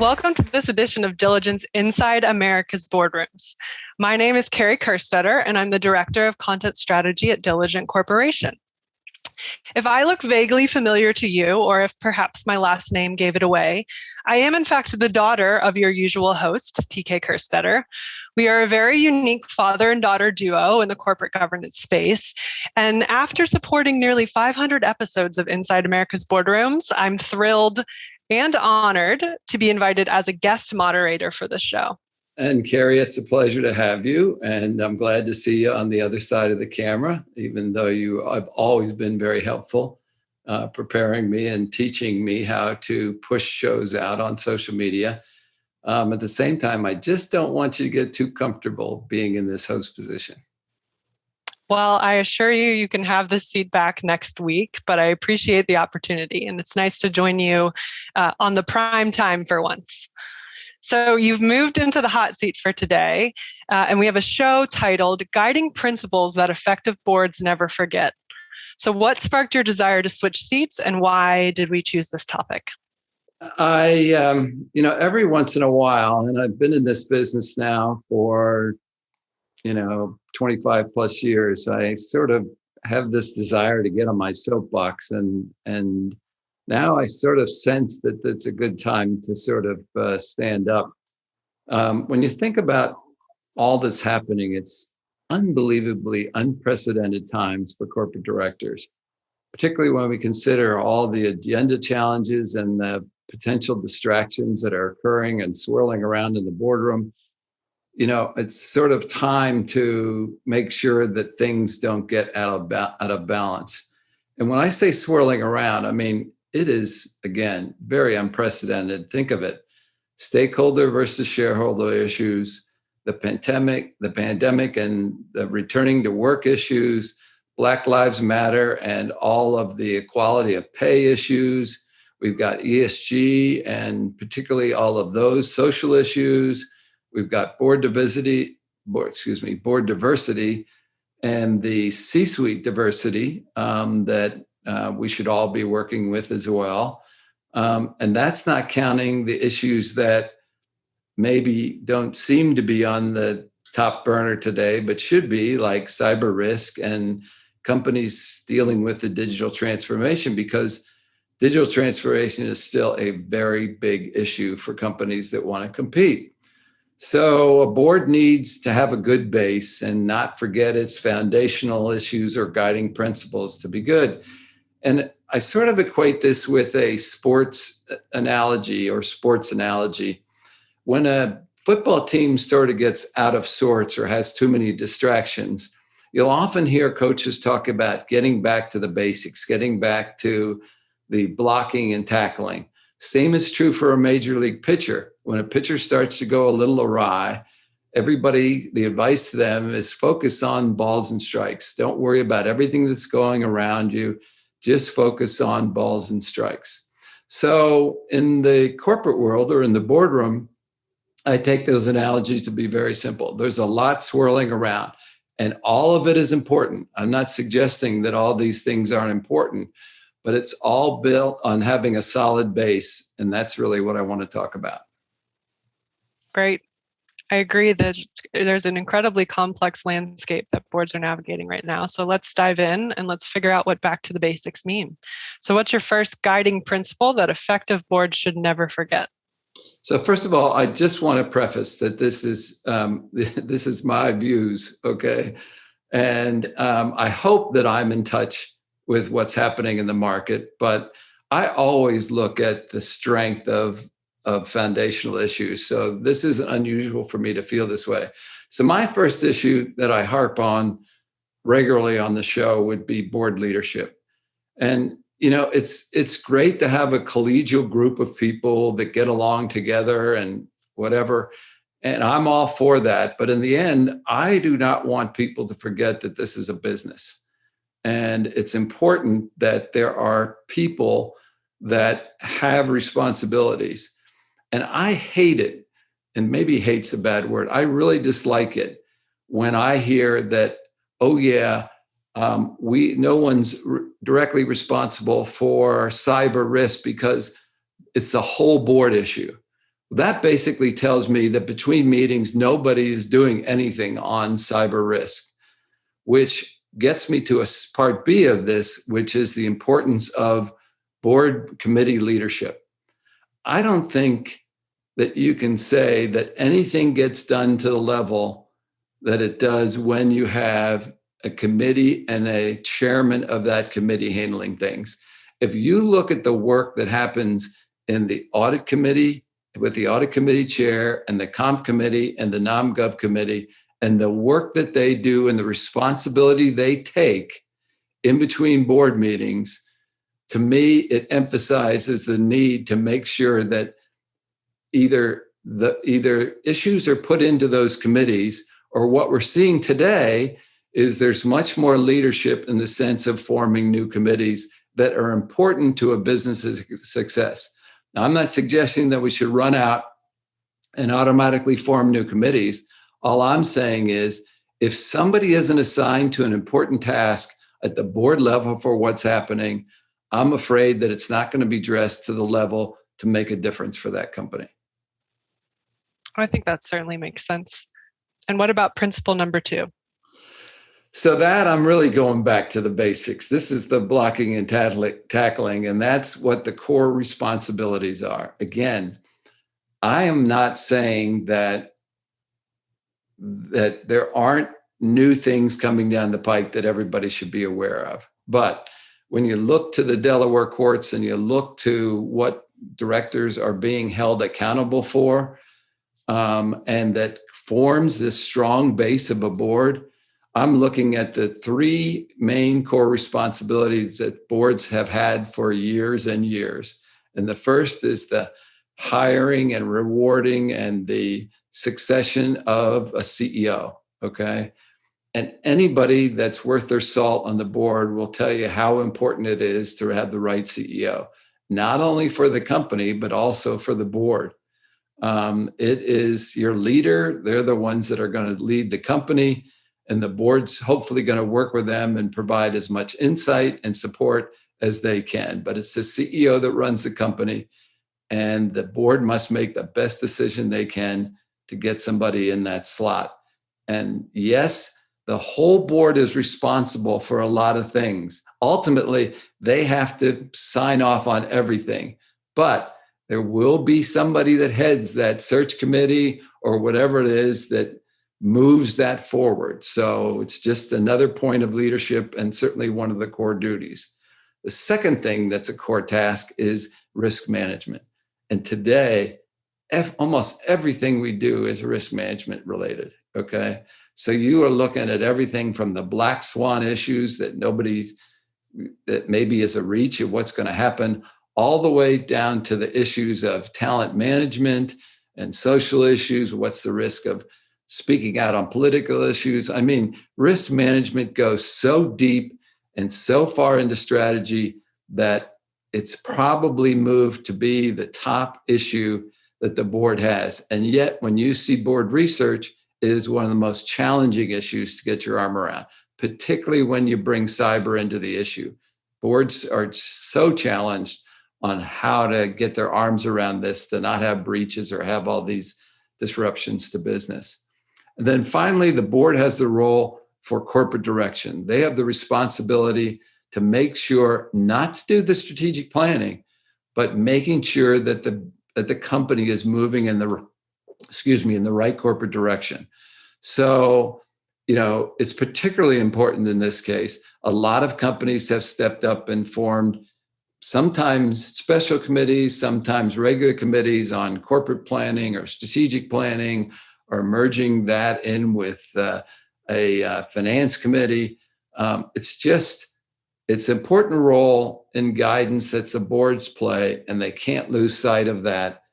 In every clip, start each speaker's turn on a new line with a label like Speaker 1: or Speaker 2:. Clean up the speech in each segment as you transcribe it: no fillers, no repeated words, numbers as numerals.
Speaker 1: Welcome to this edition of Diligence Inside America's Boardrooms. My name is Carrie Kerstetter, and I'm the Director of Content Strategy at Diligent Corporation. If I look vaguely familiar to you, or if perhaps my last name gave it away, I am in fact the daughter of your usual host, TK Kerstetter. We are a very unique father and daughter duo in the corporate governance space. And after supporting nearly 500 episodes of Inside America's Boardrooms, I'm thrilled and honored to be invited as a guest moderator for the show.
Speaker 2: And Carrie, it's a pleasure to have you. And I'm glad to see you on the other side of the camera, even though you have always been very helpful preparing me and teaching me how to push shows out on social media. At the same time, I just don't want you to get too comfortable being in this host position.
Speaker 1: Well, I assure you, you can have this seat back next week, but I appreciate the opportunity. And it's nice to join you on the prime time for once. So you've moved into the hot seat for today, and we have a show titled Guiding Principles That Effective Boards Never Forget. So what sparked your desire to switch seats, and why did we choose this topic?
Speaker 2: Every once in a while, and I've been in this business now for 25 plus years, I sort of have this desire to get on my soapbox, and now I sort of sense that it's a good time to sort of stand up. When you think about all that's happening, it's unbelievably unprecedented times for corporate directors, particularly when we consider all the agenda challenges and the potential distractions that are occurring and swirling around in the boardroom. It's sort of time to make sure that things don't get out of balance. And when I say swirling around, I mean, it is, again, very unprecedented. Think of it: stakeholder versus shareholder issues, the pandemic and the returning to work issues, Black Lives Matter, and all of the equality of pay issues. We've got ESG and particularly all of those social issues. We've got board diversity, and the C-suite diversity that we should all be working with as well. And that's not counting the issues that maybe don't seem to be on the top burner today, but should be, like cyber risk and companies dealing with the digital transformation, because digital transformation is still a very big issue for companies that want to compete. So a board needs to have a good base and not forget its foundational issues or guiding principles to be good. And I sort of equate this with a sports analogy. When a football team sort of gets out of sorts or has too many distractions, you'll often hear coaches talk about getting back to the basics, getting back to the blocking and tackling. Same is true for a major league pitcher. When a pitcher starts to go a little awry, the advice to them is focus on balls and strikes. Don't worry about everything that's going around you. Just focus on balls and strikes. So in the corporate world or in the boardroom, I take those analogies to be very simple. There's a lot swirling around, and all of it is important. I'm not suggesting that all these things aren't important, but it's all built on having a solid base. And that's really what I want to talk about.
Speaker 1: Great. I agree that there's an incredibly complex landscape that boards are navigating right now. So let's dive in and let's figure out what back to the basics mean. So what's your first guiding principle that effective boards should never forget?
Speaker 2: So first of all, I just want to preface that this is my views, okay? And I hope that I'm in touch with what's happening in the market, but I always look at the strength of foundational issues. So this isn't unusual for me to feel this way. So my first issue that I harp on regularly on the show would be board leadership. And it's great to have a collegial group of people that get along together and whatever. And I'm all for that. But in the end, I do not want people to forget that this is a business. And it's important that there are people that have responsibilities. And I hate it, and maybe hate's a bad word. I really dislike it when I hear that, oh yeah, no one's directly responsible for cyber risk because it's a whole board issue. That basically tells me that between meetings, nobody is doing anything on cyber risk, which gets me to a part B of this, which is the importance of board committee leadership. I don't think that you can say that anything gets done to the level that it does when you have a committee and a chairman of that committee handling things. If you look at the work that happens in the audit committee, with the audit committee chair and the comp committee and the nom-gov committee, and the work that they do and the responsibility they take in between board meetings, to me, it emphasizes the need to make sure that either issues are put into those committees, or what we're seeing today is there's much more leadership in the sense of forming new committees that are important to a business's success. Now, I'm not suggesting that we should run out and automatically form new committees. All I'm saying is, if somebody isn't assigned to an important task at the board level for what's happening, I'm afraid that it's not going to be dressed to the level to make a difference for that company.
Speaker 1: I think that certainly makes sense. And what about principle number 2?
Speaker 2: So that I'm really going back to the basics. This is the blocking and tackling, and that's what the core responsibilities are. Again, I am not saying that there aren't new things coming down the pike that everybody should be aware of. But when you look to the Delaware courts and you look to what directors are being held accountable for, and that forms this strong base of a board, I'm looking at the 3 main core responsibilities that boards have had for years and years. And the first is the hiring and rewarding and the succession of a CEO, okay? And anybody that's worth their salt on the board will tell you how important it is to have the right CEO, not only for the company, but also for the board. It is your leader. They're the ones that are going to lead the company, and the board's hopefully going to work with them and provide as much insight and support as they can. But it's the CEO that runs the company, and the board must make the best decision they can to get somebody in that slot. And yes, the whole board is responsible for a lot of things. Ultimately, they have to sign off on everything, but there will be somebody that heads that search committee or whatever it is that moves that forward. So it's just another point of leadership and certainly one of the core duties. The second thing that's a core task is risk management. And today, almost everything we do is risk management related, okay? So you are looking at everything from the black swan issues that maybe is a reach of what's going to happen, all the way down to the issues of talent management and social issues. What's the risk of speaking out on political issues? I mean, risk management goes so deep and so far into strategy that it's probably moved to be the top issue that the board has. And yet, when you see board research, it is one of the most challenging issues to get your arm around, particularly when you bring cyber into the issue. Boards are so challenged on how to get their arms around this, to not have breaches or have all these disruptions to business. And then finally, the board has the role for corporate direction. They have the responsibility to make sure not to do the strategic planning, but making sure that the company is moving in the right corporate direction. So, it's particularly important in this case. A lot of companies have stepped up and formed sometimes special committees, sometimes regular committees on corporate planning or strategic planning, or merging that in with a finance committee. It's an important role in guidance that the boards play, and they can't lose sight of that,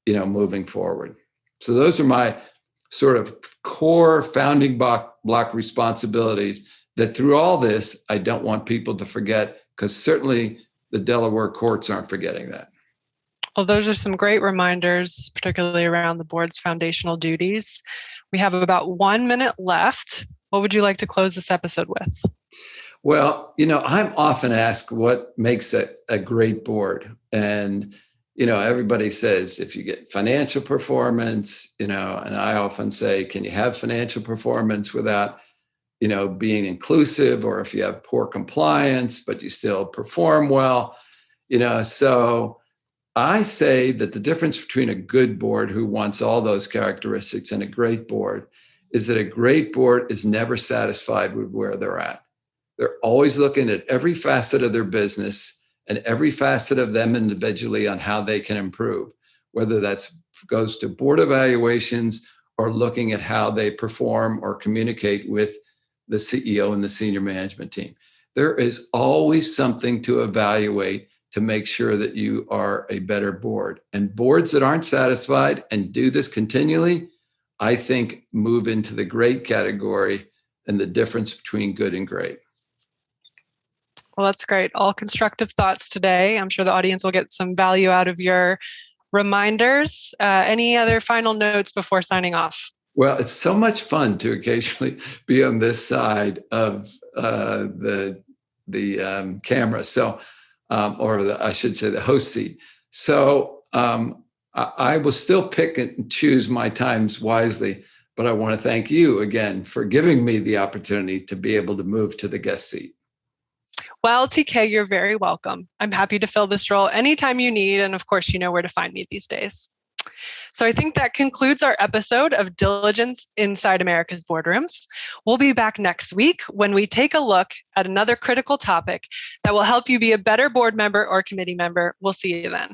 Speaker 2: moving forward. So those are my sort of core founding block responsibilities that through all this, I don't want people to forget, because certainly the Delaware courts aren't forgetting that.
Speaker 1: Well, those are some great reminders, particularly around the board's foundational duties. We have about 1 minute left. What would you like to close this episode with?
Speaker 2: Well, I'm often asked what makes a great board. And everybody says if you get financial performance, and I often say, can you have financial performance without, being inclusive, or if you have poor compliance, but you still perform well, so I say that the difference between a good board who wants all those characteristics and a great board is that a great board is never satisfied with where they're at. They're always looking at every facet of their business and every facet of them individually on how they can improve, whether that goes to board evaluations or looking at how they perform or communicate with the CEO and the senior management team. There is always something to evaluate to make sure that you are a better board. And boards that aren't satisfied and do this continually, I think move into the great category and the difference between good and great.
Speaker 1: Well, that's great. All constructive thoughts today. I'm sure the audience will get some value out of your reminders. Any other final notes before signing off?
Speaker 2: Well, it's so much fun to occasionally be on this side of the camera. So, I should say the host seat. So I will still pick and choose my times wisely, but I want to thank you again for giving me the opportunity to be able to move to the guest seat.
Speaker 1: Well, TK, you're very welcome. I'm happy to fill this role anytime you need. And of course, you know where to find me these days. So I think that concludes our episode of Diligence Inside America's Boardrooms. We'll be back next week when we take a look at another critical topic that will help you be a better board member or committee member. We'll see you then.